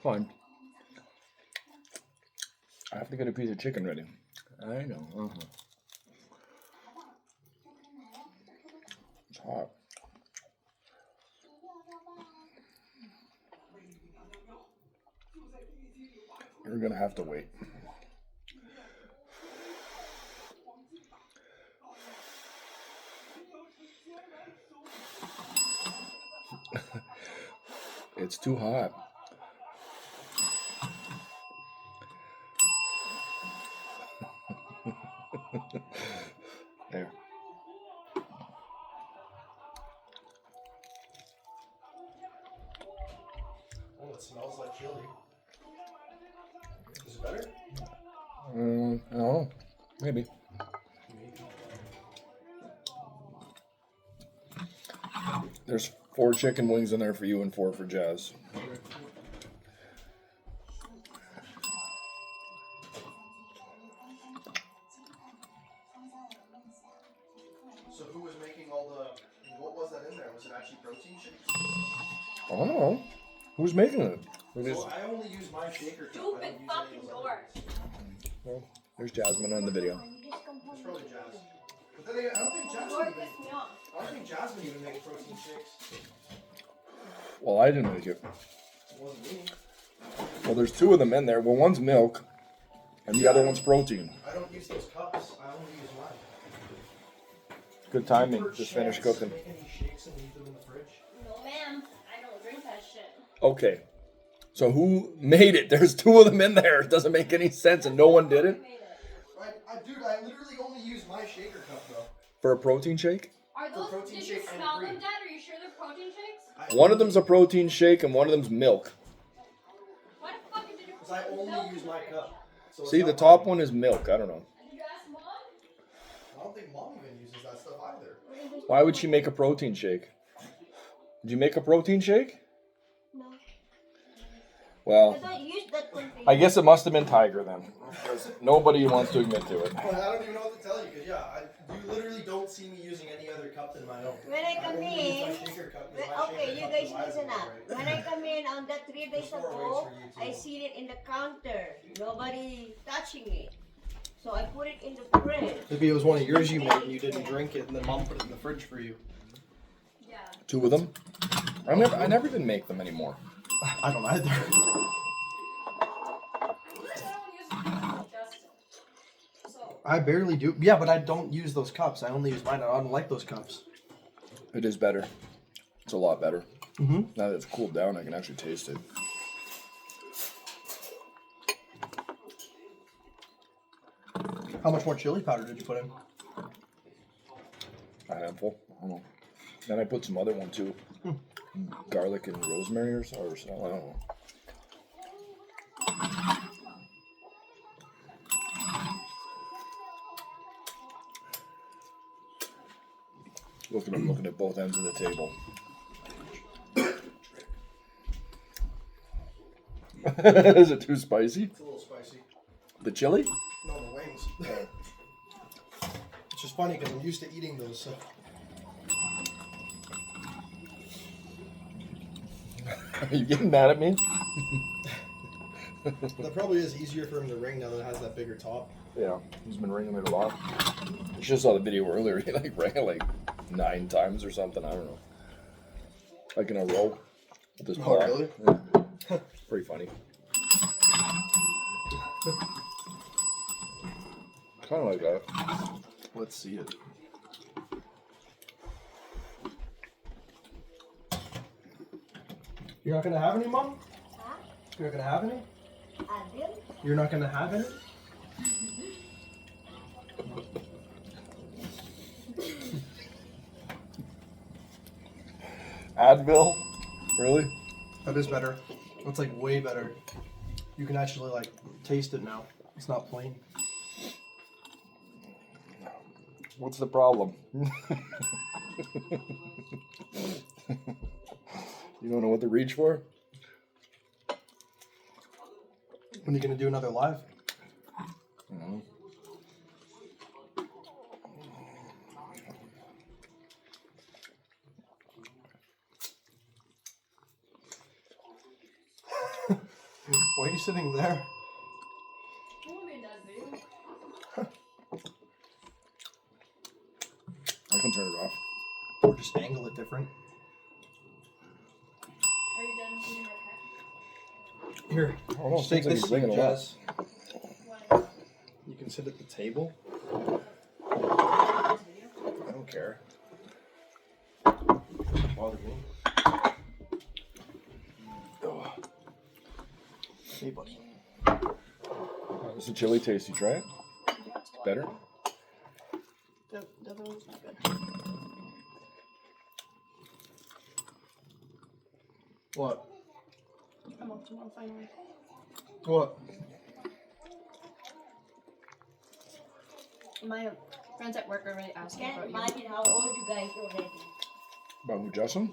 Fine. I have to get a piece of chicken ready. I know. It's hot. You're gonna have to wait. It's too hot. There. Oh, it smells like chili. Is it better? I don't know. Maybe. There's 4 chicken wings in there for you and 4 for Jazz. So who was making all the... What was that in there? Was it actually protein shakes? I don't know. Who's making it? So I only use my shaker cup. Stupid fucking door. Well, there's Jasmine on the video. It's probably Jazz. But then I don't think Door Jasmine even... pissed me off. I don't think Jasmine even makes protein shakes. Well, I didn't make it. It wasn't me. Well, there's 2 of them in there. Well, one's milk, and the other one's protein. I don't use those cups. I only use mine. Good timing. Per Just finished chance cooking. Make any shakes and leave them in the fridge? No, ma'am. I don't drink that shit. Okay. So who made it? There's 2 of them in there. It doesn't make any sense, and no one did it? Made it. Dude, I literally only use my shaker cup though. For a protein shake? Are those, protein did you shake and smell cream. them, Dad? Are you sure they're protein shakes? One of them's a protein shake, and one of them's milk. Why the fuck did you Because I only use my cup. So it's See, not the like- top one is milk. I don't know. Did you ask Mom? I don't think Mom even uses that stuff either. Why would she make a protein shake? Did you make a protein shake? No. Well, I don't use that container. I guess it must have been Tiger then. Because nobody wants to admit to it. Well, I don't even know what to tell you, because you literally don't see me using any other cup than my own. When I come only use in, my shaker cup, 'cause my okay, shaker you cup guys divides listen it, up. right? When I come in on that 3 days There's 4 ago, ways for you to- I see it in the counter. Nobody touching it. So I put it in the fridge. Maybe it was one of yours you made and you didn't drink it, and then Mom put it in the fridge for you. Yeah. 2 of them? I never even make them anymore. I don't either. I don't use it, Justin. So, I barely do. Yeah, but I don't use those cups. I only use mine. I don't like those cups. It is better. It's a lot better. Mm-hmm. Now that it's cooled down, I can actually taste it. How much more chili powder did you put in? A handful. I don't know. Then I put some other one too. Garlic and rosemary or something. I don't know. I'm looking at both ends of the table. Is it too spicy? It's a little spicy. The chili? No, the wings. It's just funny because I'm used to eating those. So. Are you getting mad at me? That probably is easier for him to ring now that it has that bigger top. Yeah, he's been ringing it a lot. You should have saw the video earlier. He like rang it like 9 times or something. I don't know. Like in a row. With this paw. really? Yeah. Pretty funny. Kind of like that. Let's see it. You're not gonna have any, Mom? Huh? You're not gonna have any? Adil? You're not gonna have any? Advil? Really? That is better. That's like way better. You can actually like taste it now. It's not plain. What's the problem? You don't know what to reach for? When are you gonna do another live? No. Why are you sitting there? I want to be in that video. I can turn it off. Or just angle it different. Are you done eating my pet? Here, Oh, no, just take sounds like this you're seat, bringing a lot. Jess. Why? You can sit at the table. This video? I don't care. Doesn't bother me. Oh. Hey, buddy. It's a chili taste. You try it? It's better. The other one's not good. What? I'm up tomorrow finally. What? My friends at work are already asking Can't about you. imagine how old you guys already. About who, Justin?